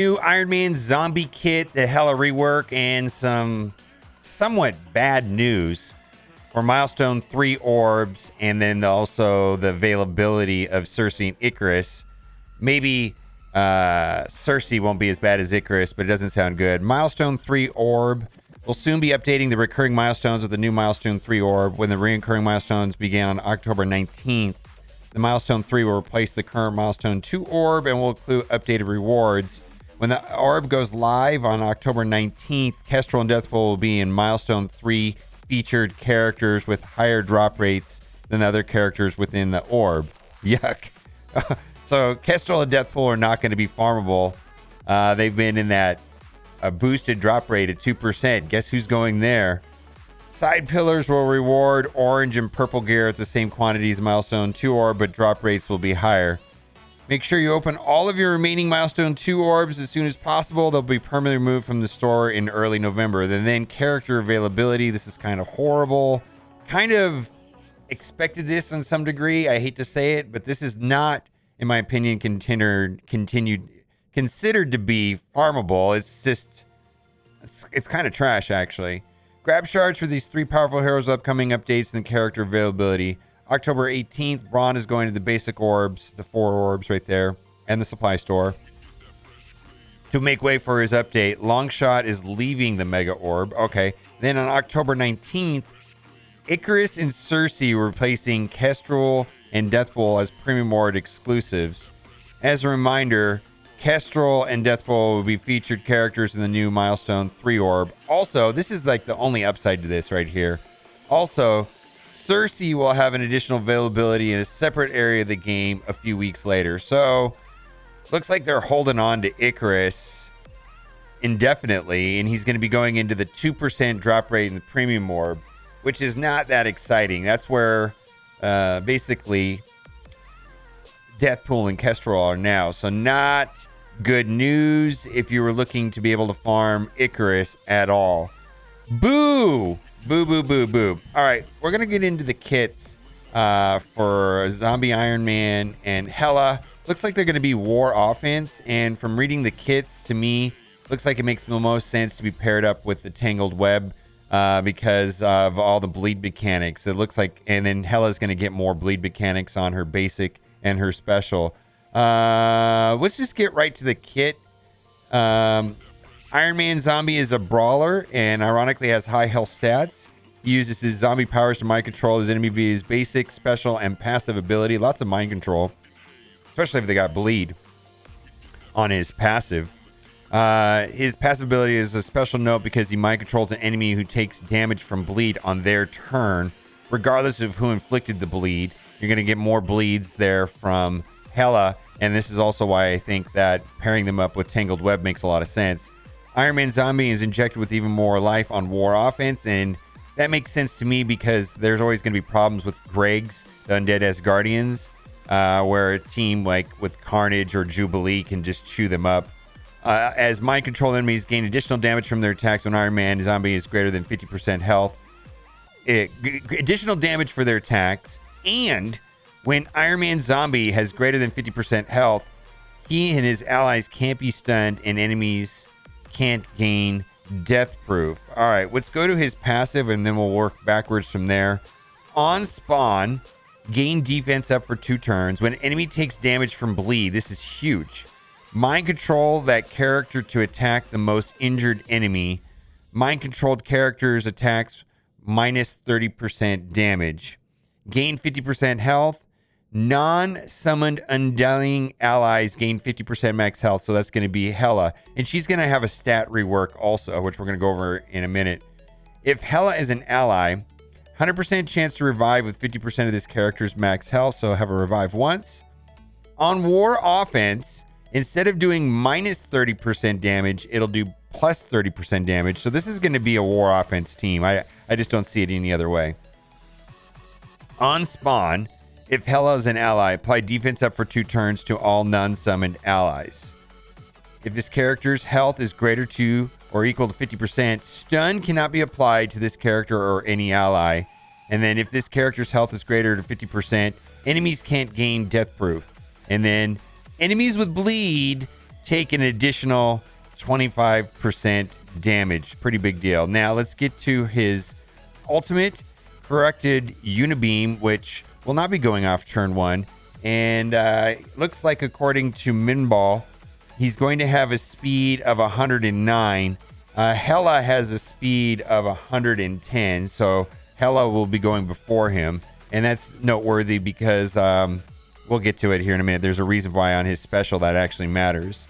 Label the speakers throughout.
Speaker 1: New Iron Man zombie kit, the Hela rework, and some somewhat bad news for Milestone 3 orbs, and then also the availability of Cersei and Icarus. Maybe Cersei won't be as bad as Icarus, but it doesn't sound good. Milestone 3 orb will soon be updating the recurring milestones with the new Milestone 3 orb. When the recurring milestones begin on October 19th, the Milestone 3 will replace the current Milestone 2 orb and will include updated rewards. When the orb goes live on October 19th, Kestrel and Deathpool will be in Milestone 3 featured characters with higher drop rates than the other characters within the orb. Yuck. So Kestrel and Deathpool are not going to be farmable. They've been in that boosted drop rate at 2%. Guess who's going there? Side pillars will reward orange and purple gear at the same quantities as Milestone 2 orb, but drop rates will be higher. Make sure you open all of your remaining Milestone 2 orbs as soon as possible. They'll be permanently removed from the store in early November. Then character availability. This is kind of horrible. Kind of expected this in some degree. I hate to say it, but this is not, in my opinion, considered to be farmable. It's just, it's kind of trash, actually. Grab shards for these 3 powerful heroes' upcoming updates and character availability. October 18th, Braun is going to the basic orbs, the 4 orbs right there, and the supply store to make way for his update. Longshot is leaving the mega orb. Okay. Then on October 19th, Icarus and Cersei were replacing Kestrel and Deathpool as premium orb exclusives. As a reminder, Kestrel and Deathpool will be featured characters in the new Milestone 3 orb. Also, this is like the only upside to this right here. Also, Cersei will have an additional availability in a separate area of the game a few weeks later. So, looks like they're holding on to Icarus indefinitely, and he's going to be going into the 2% drop rate in the premium orb, which is not that exciting. That's where basically Deathpool and Kestrel are now. So, not good news if you were looking to be able to farm Icarus at all. Boo! Boo, boo, boo, boo. All right, we're going to get into the kits for Zombie Iron Man and Hela. Looks like they're going to be war offense, and from reading the kits, to me, looks like it makes the most sense to be paired up with the Tangled Web because of all the bleed mechanics. It looks like, and then Hela's going to get more bleed mechanics on her basic and her special. Let's just get right to the kit. Iron Man Zombie is a brawler and ironically has high health stats. He uses his zombie powers to mind control his enemy via his basic, special, and passive ability. Lots of mind control, especially if they got bleed on his passive. His passive ability is a special note because he mind controls an enemy who takes damage from bleed on their turn, regardless of who inflicted the bleed. You're going to get more bleeds there from Hela, and this is also why I think that pairing them up with Tangled Web makes a lot of sense. Iron Man Zombie is injected with even more life on war offense, and that makes sense to me because there's always going to be problems with Greg's, the Undead Asgardians, where a team like with Carnage or Jubilee can just chew them up. As mind control enemies gain additional damage from their attacks when Iron Man Zombie is greater than 50% health. Additional damage for their attacks, and when Iron Man Zombie has greater than 50% health, he and his allies can't be stunned and enemies can't gain death proof. All right, let's go to his passive and then we'll work backwards from there. On spawn, gain defense up for 2 turns. When an enemy takes damage from bleed, this is huge. Mind control that character to attack the most injured enemy. Mind controlled characters attacks minus 30% damage. Gain 50% health. Non-summoned undying allies gain 50% max health, so that's going to be Hela. And she's going to have a stat rework also, which we're going to go over in a minute. If Hela is an ally, 100% chance to revive with 50% of this character's max health, so have a revive once. On war offense, instead of doing minus 30% damage, it'll do plus 30% damage. So this is going to be a war offense team. I just don't see it any other way. On spawn, if Hela is an ally, apply defense up for 2 turns to all non-summoned allies. If this character's health is greater to or equal to 50%, stun cannot be applied to this character or any ally. And then if this character's health is greater to 50%, enemies can't gain death proof. And then enemies with bleed take an additional 25% damage. Pretty big deal. Now let's get to his ultimate, corrected Unibeam, which will not be going off turn 1. And looks like, according to Minball, he's going to have a speed of 109. Hela has a speed of 110, so Hela will be going before him. And that's noteworthy because we'll get to it here in a minute. There's a reason why on his special that actually matters.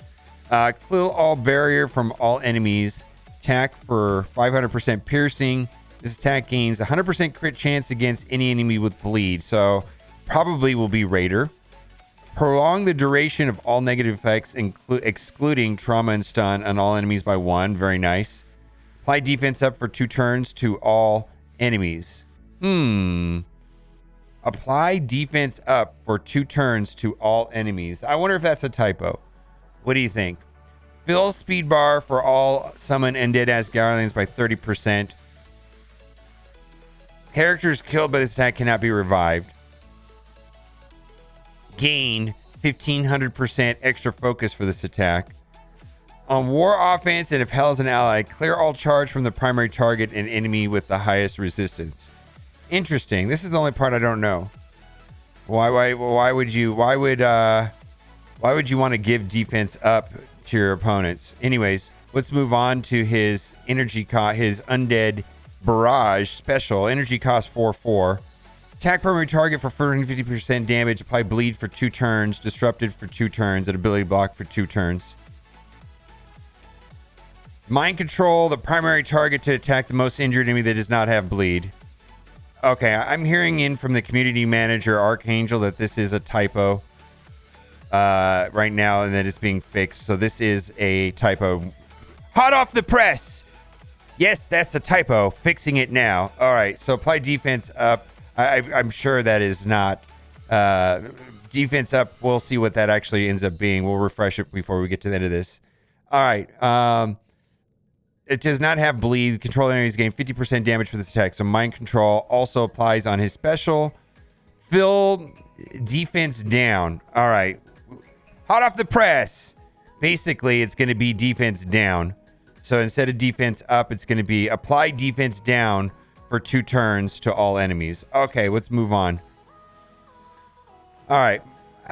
Speaker 1: Clear all barrier from all enemies. Attack for 500% piercing. This attack gains 100% crit chance against any enemy with bleed. So probably will be Raider. Prolong the duration of all negative effects, excluding trauma and stun, on all enemies by 1. Very nice. Apply defense up for 2 turns to all enemies. Apply defense up for 2 turns to all enemies. I wonder if that's a typo. What do you think? Fill speed bar for all summon undead Asgardians by 30%. Characters killed by this attack cannot be revived. Gain 1500% extra focus for this attack. On war offense, and if Hell is an ally, clear all charge from the primary target and enemy with the highest resistance. Interesting. This is the only part I don't know. Why would you want to give defense up to your opponents? Anyways, let's move on to his energy his undead barrage special. Energy cost 4/4. Attack primary target for 450% damage. Apply bleed for 2 turns. Disrupted for 2 turns. And ability block for 2 turns. Mind control the primary target to attack the most injured enemy that does not have bleed. Okay, I'm hearing in from the community manager, Archangel, that this is a typo right now and that it's being fixed. So this is a typo. Hot off the press. Yes, that's a typo. Fixing it now. All right, so apply defense up. I'm sure that is not defense up. We'll see what that actually ends up being. We'll refresh it before we get to the end of this. All right. It does not have bleed. Control enemies gain 50% damage for this attack. So mind control also applies on his special. Fill defense down. All right. Hot off the press. Basically, it's going to be defense down. So instead of defense up, it's going to be apply defense down for 2 turns to all enemies. Okay, let's move on. All right.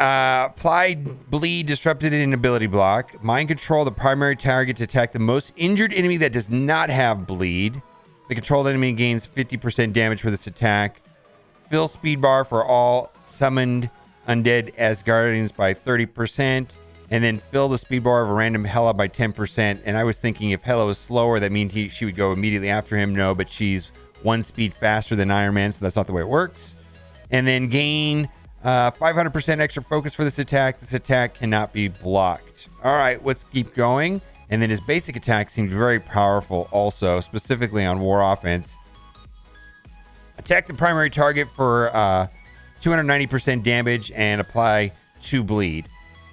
Speaker 1: Apply bleed, disrupted in ability block. Mind control the primary target to attack the most injured enemy that does not have bleed. The controlled enemy gains 50% damage for this attack. Fill speed bar for all summoned undead Asgardians by 30%. And then fill the speed bar of a random Hela by 10%. And I was thinking if Hela was slower, that means she would go immediately after him. No, but she's 1 speed faster than Iron Man, so that's not the way it works. And then gain 500% extra focus for this attack. This attack cannot be blocked. All right, let's keep going. And then his basic attack seemed very powerful also, specifically on war offense. Attack the primary target for 290% damage and apply 2 bleed.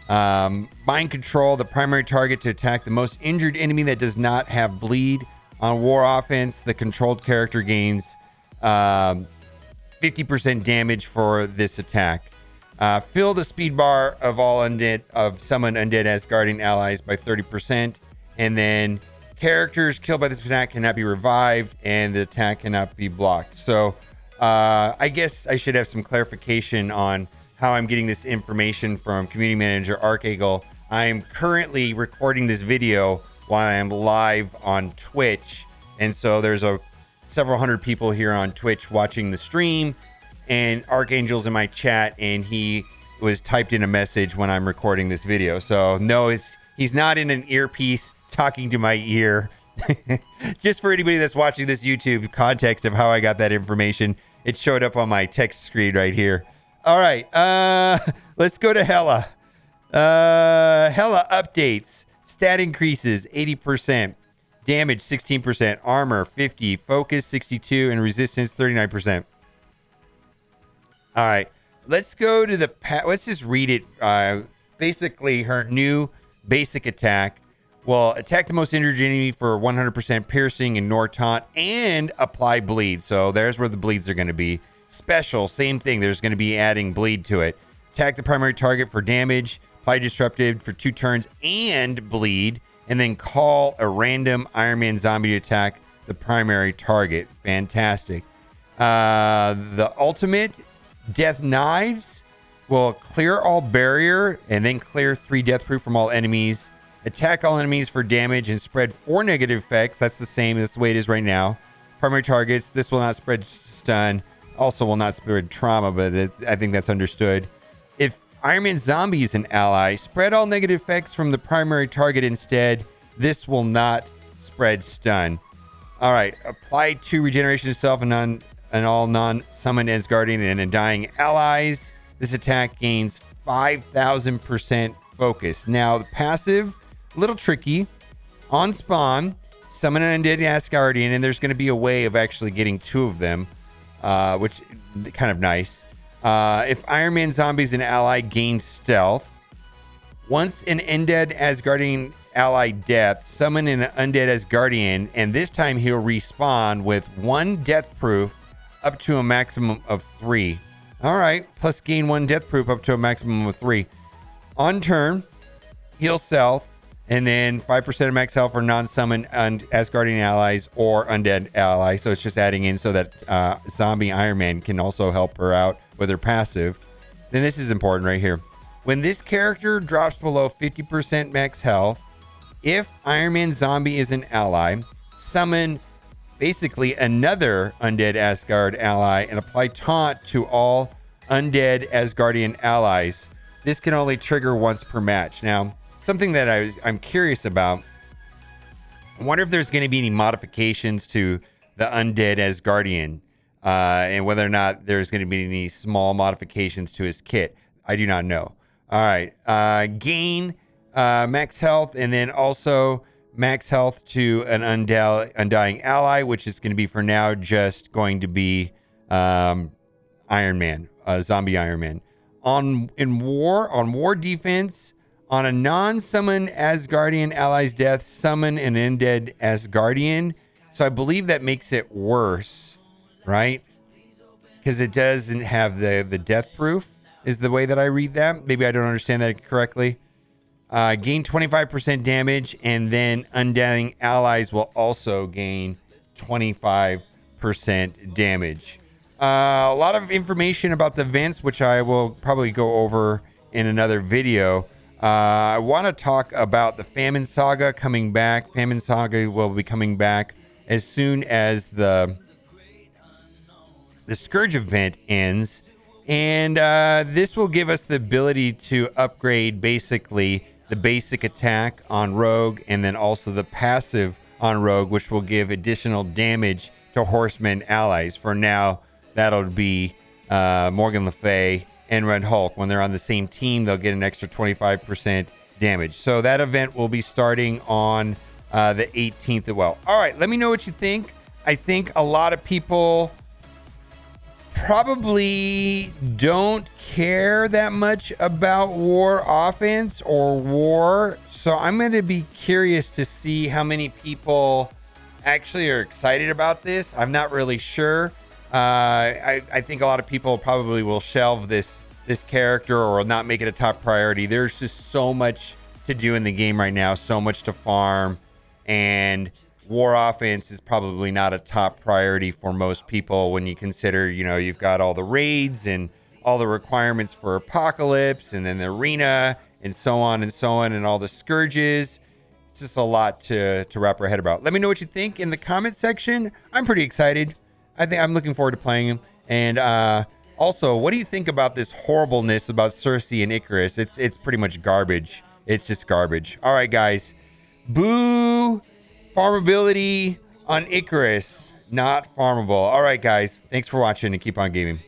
Speaker 1: Mind control the primary target to attack the most injured enemy that does not have bleed. On war offense, the controlled character gains 50% damage for this attack. Fill the speed bar of all summoned undead Asgardian allies by 30%. And then characters killed by this attack cannot be revived, and the attack cannot be blocked. So I guess I should have some clarification on how I'm getting this information from community manager Archangel. I am currently recording this video while I am live on Twitch. And so there's several hundred people here on Twitch watching the stream, and Archangel's in my chat, and he was typed in a message when I'm recording this video. So no, he's not in an earpiece talking to my ear. Just for anybody that's watching this YouTube context of how I got that information, it showed up on my text screen right here. All right, let's go to Hela. Hela updates. Stat increases 80%. Damage 16%. Armor 50%. Focus 62%. And resistance 39%. All right. Let's go to let's just read it. Basically, her new basic attack will attack the most injured enemy for 100% piercing and Nor taunt and apply bleed. So there's where the bleeds are going to be. Special, same thing. There's going to be adding bleed to it. Attack the primary target for damage. apply disruptive for 2 turns and bleed, and then call a random Iron Man zombie to attack the primary target. Fantastic. The ultimate, Death Knives, will clear all barrier and then clear 3 death proof from all enemies. Attack all enemies for damage and spread 4 negative effects. That's the same. That's the way it is right now. Primary targets. This will not spread stun. Also will not spread trauma, but I think that's understood. If Iron Man Zombie is an ally, spread all negative effects from the primary target instead. This will not spread stun. All right. Apply 2 regeneration to self and all non-summoned Asgardian and undying allies. This attack gains 5,000% focus. Now, the passive, a little tricky. On spawn, summon an undead Asgardian, and there's going to be a way of actually getting 2 of them, which is kind of nice. If Iron Man Zombie's an ally, gain stealth. Once an undead Asgardian ally death, summon an undead Asgardian, and this time he'll respawn with 1 death proof up to a maximum of 3. All right, plus gain 1 death proof up to a maximum of 3. On turn, heal self, and then 5% of max health for non-summoned Asgardian allies or undead allies. So it's just adding in so that zombie Iron Man can also help her out with her passive. Then this is important right here. When this character drops below 50% max health, if Iron Man Zombie is an ally, summon basically another undead Asgard ally and apply taunt to all undead Asgardian allies. This can only trigger once per match. Now, something that I'm curious about, I wonder if there's going to be any modifications to the undead Asgardian, and whether or not there's going to be any small modifications to his kit. I do not know. All right. Gain max health, and then also max health to an undying ally, which is going to be for now just going to be Iron Man, zombie Iron Man. On war defense, on a non-summon Asgardian ally's death, summon an undead Asgardian. So I believe that makes it worse, right? Because it doesn't have the death proof, is the way that I read that. Maybe I don't understand that correctly. Gain 25% damage, and then undying allies will also gain 25% damage. A lot of information about the events, which I will probably go over in another video. I want to talk about the Famine Saga coming back. Famine Saga will be coming back as soon as the Scourge event ends. And this will give us the ability to upgrade basically the basic attack on Rogue, and then also the passive on Rogue, which will give additional damage to Horseman allies. For now, that'll be Morgan Le Fay and Red Hulk. When they're on the same team, they'll get an extra 25% damage. So that event will be starting on the 18th as well. All right, let me know what you think. I think a lot of people probably don't care that much about war offense or war. So I'm going to be curious to see how many people actually are excited about this. I'm not really sure. I think a lot of people probably will shelve this character or not make it a top priority. There's just so much to do in the game right now, so much to farm, and war offense is probably not a top priority for most people when you consider, you've got all the raids and all the requirements for Apocalypse, and then the arena, and so on, and all the scourges. It's just a lot to wrap our head about. Let me know what you think in the comment section. I'm pretty excited. I think I'm looking forward to playing him. And also, what do you think about this horribleness about Cersei and Icarus? It's pretty much garbage. It's just garbage. All right, guys. Boo! Farmability on Icarus. Not farmable. All right, guys. Thanks for watching, and keep on gaming.